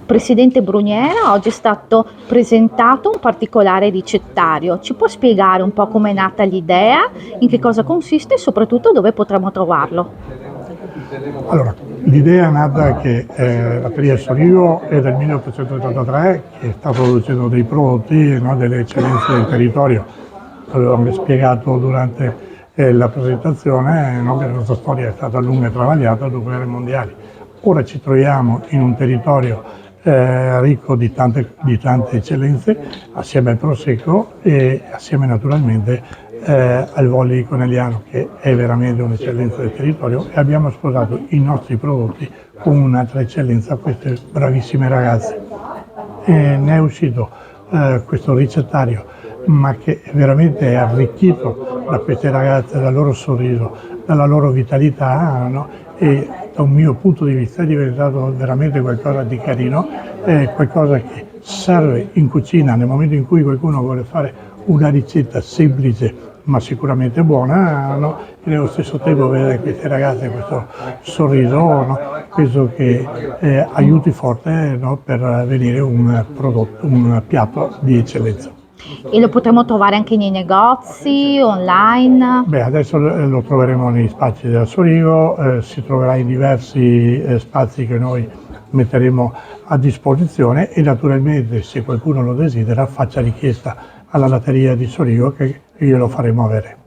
Presidente Bruniera, oggi è stato presentato un particolare ricettario. Ci può spiegare un po' come è nata l'idea, in che cosa consiste e soprattutto dove potremo trovarlo? Allora, l'idea è nata che la Feria Sorigo è del 1883, che sta producendo dei prodotti, no, delle eccellenze del territorio. Avevamo spiegato durante la presentazione, no, che la nostra storia è stata lunga e travagliata dopo le guerre mondiali. Ora ci troviamo in un territorio ricco di tante eccellenze, assieme al Prosecco e assieme naturalmente al volley conegliano, che è veramente un'eccellenza del territorio, e abbiamo sposato i nostri prodotti con un'altra eccellenza, queste bravissime ragazze. E ne è uscito questo ricettario, ma che veramente è arricchito da queste ragazze, dal loro sorriso, dalla loro vitalità, no? E da un mio punto di vista è diventato veramente qualcosa di carino, qualcosa che serve in cucina nel momento in cui qualcuno vuole fare una ricetta semplice ma sicuramente buona, no? E nello stesso tempo vedere queste ragazze, questo sorriso, no? Penso che aiuti forte, no? Per venire un prodotto, un piatto di eccellenza. E lo potremo trovare anche nei negozi, online. Beh, adesso lo troveremo negli spazi della Sorigo, si troverà in diversi spazi che noi metteremo a disposizione, e naturalmente, se qualcuno lo desidera, faccia richiesta alla latteria di Sorigo che glielo faremo avere.